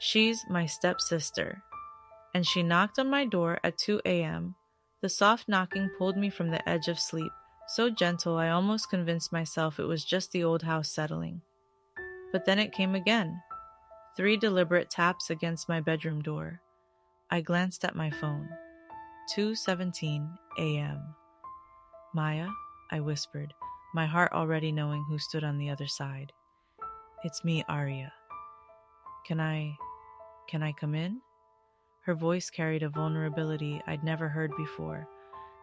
She's my stepsister, and she knocked on my door at 2 a.m. The soft knocking pulled me from the edge of sleep, so gentle I almost convinced myself it was just the old house settling. But then it came again. 3 deliberate taps against my bedroom door. I glanced at my phone. 2:17 a.m. Maya, I whispered, my heart already knowing who stood on the other side. It's me, Arya. Can I come in? Her voice carried a vulnerability I'd never heard before,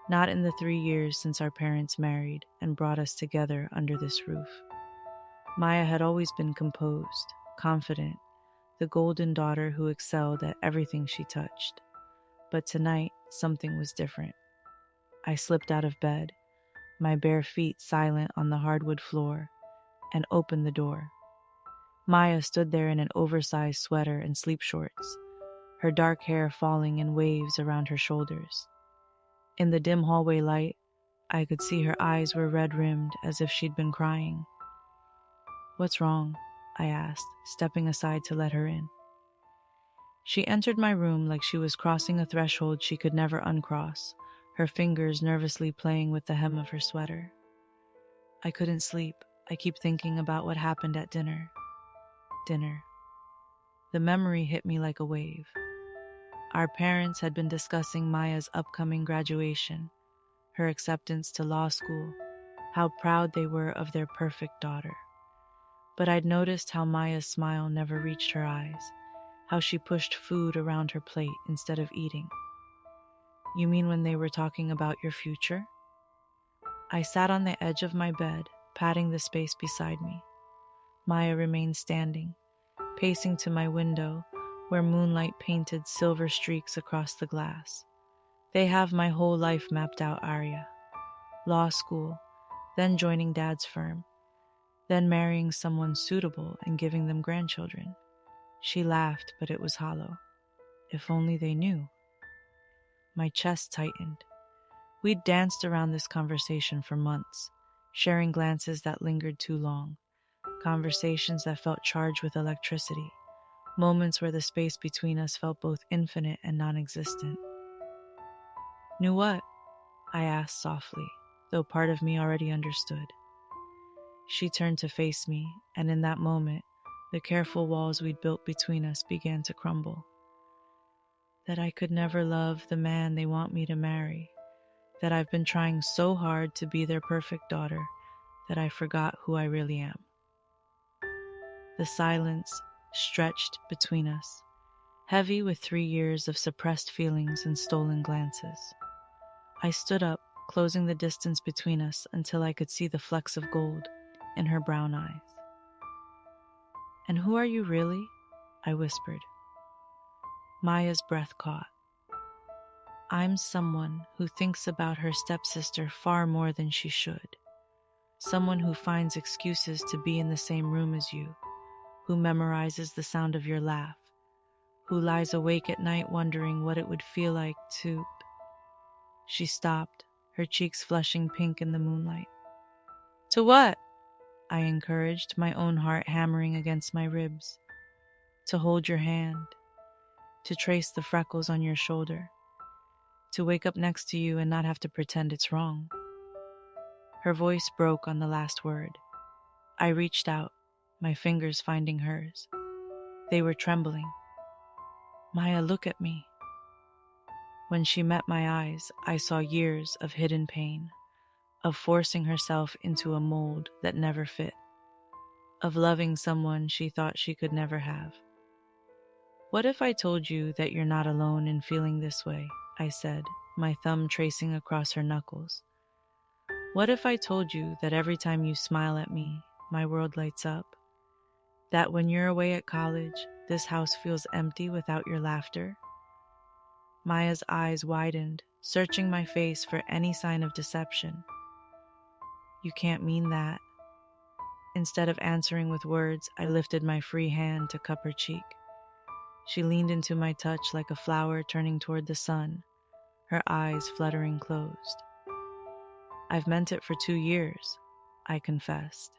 not in the 3 years since our parents married and brought us together under this roof. Maya had always been composed, confident, the golden daughter who excelled at everything she touched. But tonight, something was different. I slipped out of bed, my bare feet silent on the hardwood floor, and opened the door. Maya stood there in an oversized sweater and sleep shorts, her dark hair falling in waves around her shoulders. In the dim hallway light, I could see her eyes were red-rimmed as if she'd been crying. "What's wrong?" I asked, stepping aside to let her in. She entered my room like she was crossing a threshold she could never uncross, her fingers nervously playing with the hem of her sweater. "I couldn't sleep. I keep thinking about what happened at dinner." Dinner. The memory hit me like a wave. Our parents had been discussing Maya's upcoming graduation, her acceptance to law school, how proud they were of their perfect daughter. But I'd noticed how Maya's smile never reached her eyes, how she pushed food around her plate instead of eating. "You mean when they were talking about your future?" I sat on the edge of my bed, patting the space beside me. Maya remained standing, pacing to my window, where moonlight painted silver streaks across the glass. "They have my whole life mapped out, Arya. Law school, then joining Dad's firm, then marrying someone suitable and giving them grandchildren." She laughed, but it was hollow. If only they knew. My chest tightened. We'd danced around this conversation for months, sharing glances that lingered too long, conversations that felt charged with electricity, moments where the space between us felt both infinite and non-existent. "Knew what?" I asked softly, though part of me already understood. She turned to face me, and in that moment, the careful walls we'd built between us began to crumble. "That I could never love the man they want me to marry. That I've been trying so hard to be their perfect daughter that I forgot who I really am." The silence stretched between us, heavy with 3 years of suppressed feelings and stolen glances. I stood up, closing the distance between us until I could see the flecks of gold in her brown eyes. "And who are you really?" I whispered. Maya's breath caught. "I'm someone who thinks about her stepsister far more than she should. Someone who finds excuses to be in the same room as you, who memorizes the sound of your laugh, who lies awake at night wondering what it would feel like to..." She stopped, her cheeks flushing pink in the moonlight. "To what?" I encouraged, my own heart hammering against my ribs. "To hold your hand, to trace the freckles on your shoulder, to wake up next to you and not have to pretend it's wrong." Her voice broke on the last word. I reached out, my fingers finding hers. They were trembling. "Maya, look at me." When she met my eyes, I saw years of hidden pain, of forcing herself into a mold that never fit, of loving someone she thought she could never have. "What if I told you that you're not alone in feeling this way?" I said, my thumb tracing across her knuckles. "What if I told you that every time you smile at me, my world lights up? That when you're away at college, this house feels empty without your laughter?" Maya's eyes widened, searching my face for any sign of deception. "You can't mean that." Instead of answering with words, I lifted my free hand to cup her cheek. She leaned into my touch like a flower turning toward the sun, her eyes fluttering closed. "I've meant it for 2 years," I confessed.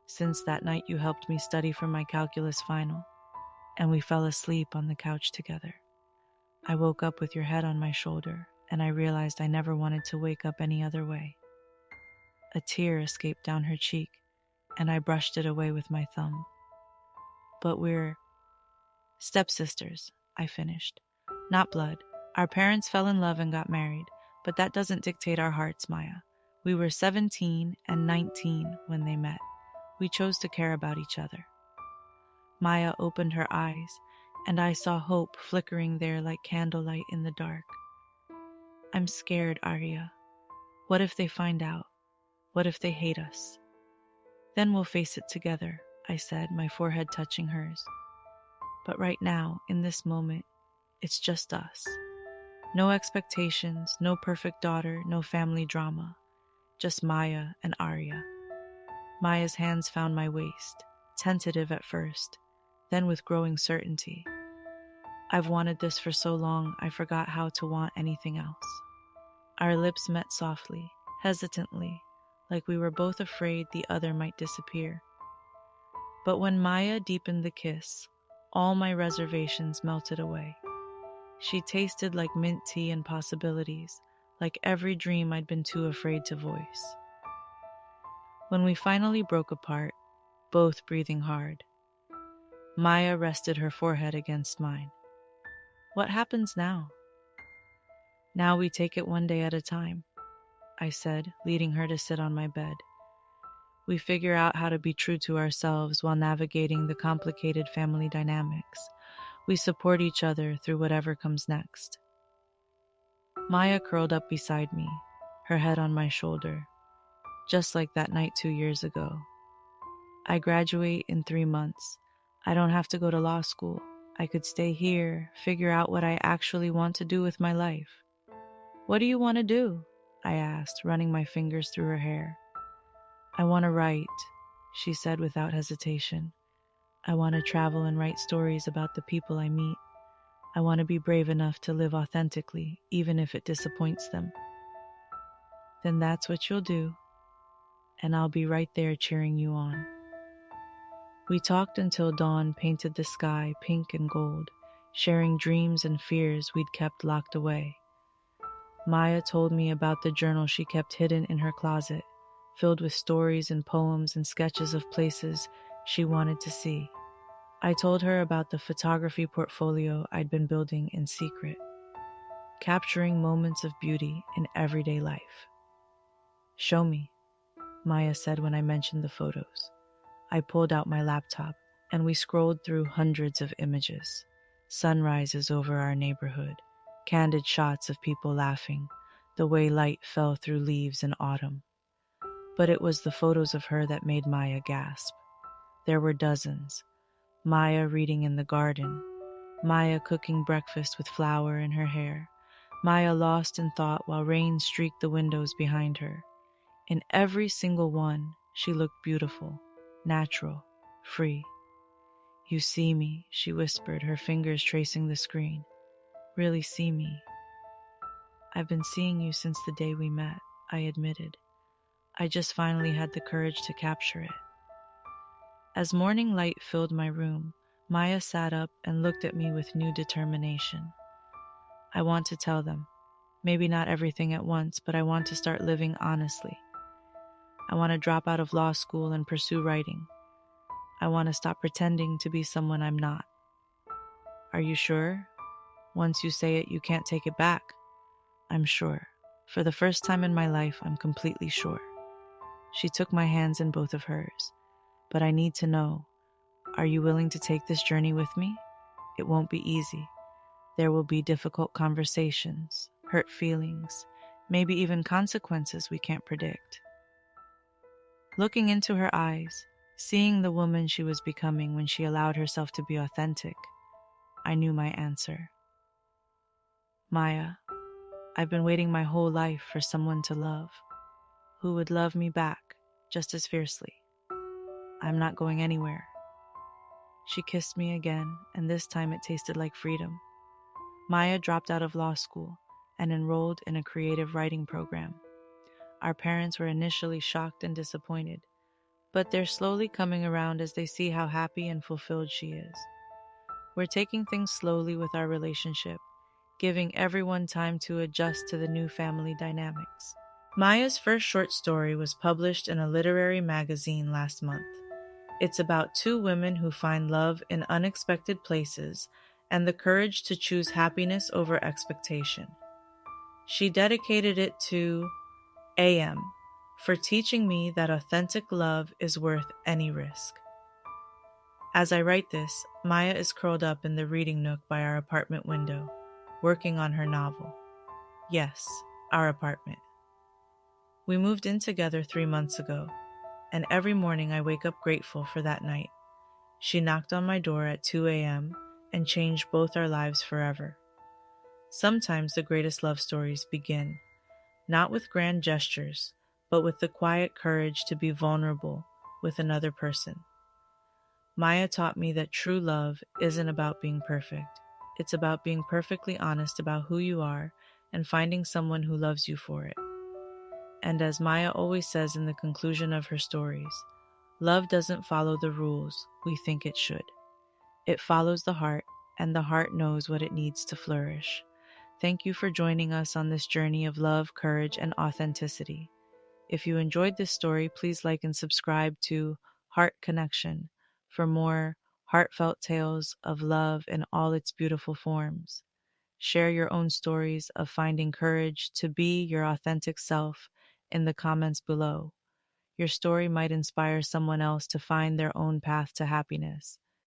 "Since that night you helped me study for my calculus final. and we fell asleep on the couch together. I woke up with your head on my shoulder, and I realized I never wanted to wake up any other way. A tear escaped down her cheek, and I brushed it away with my thumb. But we're stepsisters, I finished. Not blood. Our parents fell in love and got married, but that doesn't dictate our hearts, Maya. We were 17 and 19 when they met. We chose to care about each other. Maya opened her eyes, and I saw hope flickering there like candlelight in the dark. I'm scared, Arya. What if they find out? What if they hate us? Then we'll face it together, I said, my forehead touching hers. But right now, in this moment, it's just us. No expectations, no perfect daughter, no family drama. Just Maya and Arya. Maya's hands found my waist, tentative at first, then with growing certainty. I've wanted this for so long, I forgot how to want anything else. Our lips met softly, hesitantly, like we were both afraid the other might disappear. But when Maya deepened the kiss, all my reservations melted away. She tasted like mint tea and possibilities, like every dream I'd been too afraid to voice. When we finally broke apart, both breathing hard, Maya rested her forehead against mine. What happens now? Now we take it one day at a time, I said, leading her to sit on my bed. We figure out how to be true to ourselves while navigating the complicated family dynamics. We support each other through whatever comes next. Maya curled up beside me, her head on my shoulder, just like that night 2 years ago. I graduate in 3 months. I don't have to go to law school. I could stay here, figure out what I actually want to do with my life. What do you want to do? I asked, running my fingers through her hair. I want to write, she said without hesitation. I want to travel and write stories about the people I meet. I want to be brave enough to live authentically, even if it disappoints them. Then that's what you'll do, and I'll be right there cheering you on. We talked until dawn painted the sky pink and gold, sharing dreams and fears we'd kept locked away. Maya told me about the journal she kept hidden in her closet, filled with stories and poems and sketches of places she wanted to see. I told her about the photography portfolio I'd been building in secret, capturing moments of beauty in everyday life. Show me, Maya said when I mentioned the photos. I pulled out my laptop, and we scrolled through hundreds of images. Sunrises over our neighborhood, candid shots of people laughing, the way light fell through leaves in autumn. But it was the photos of her that made Maya gasp. There were dozens. Maya reading in the garden, Maya cooking breakfast with flour in her hair, Maya lost in thought while rain streaked the windows behind her. In every single one, she looked beautiful, natural, free. You see me, she whispered, her fingers tracing the screen. Really see me. I've been seeing you since the day we met, I admitted. I just finally had the courage to capture it. As morning light filled my room, Maya sat up and looked at me with new determination. I want to tell them. Maybe not everything at once, but I want to start living honestly. I want to drop out of law school and pursue writing. I want to stop pretending to be someone I'm not. Are you sure? Once you say it, you can't take it back. I'm sure. For the first time in my life, I'm completely sure. She took my hands in both of hers. But I need to know, are you willing to take this journey with me? It won't be easy. There will be difficult conversations, hurt feelings, maybe even consequences we can't predict. Looking into her eyes, seeing the woman she was becoming when she allowed herself to be authentic, I knew my answer. Maya, I've been waiting my whole life for someone to love, who would love me back just as fiercely. I'm not going anywhere. She kissed me again, and this time it tasted like freedom. Maya dropped out of law school and enrolled in a creative writing program. Our parents were initially shocked and disappointed, but they're slowly coming around as they see how happy and fulfilled she is. We're taking things slowly with our relationship, giving everyone time to adjust to the new family dynamics. Maya's first short story was published in a literary magazine last month. It's about two women who find love in unexpected places and the courage to choose happiness over expectation. She dedicated it to AM for teaching me that authentic love is worth any risk. As I write this, Maya is curled up in the reading nook by our apartment window, working on her novel. Yes, our apartment. We moved in together 3 months ago, and every morning I wake up grateful for that night. She knocked on my door at 2 a.m. and changed both our lives forever. Sometimes the greatest love stories begin, not with grand gestures, but with the quiet courage to be vulnerable with another person. Maya taught me that true love isn't about being perfect. It's about being perfectly honest about who you are and finding someone who loves you for it. And as Maya always says in the conclusion of her stories, love doesn't follow the rules we think it should. It follows the heart, and the heart knows what it needs to flourish. Thank you for joining us on this journey of love, courage, and authenticity. If you enjoyed this story, please like and subscribe to Heart Connection for more heartfelt tales of love in all its beautiful forms. Share your own stories of finding courage to be your authentic self in the comments below. Your story might inspire someone else to find their own path to happiness.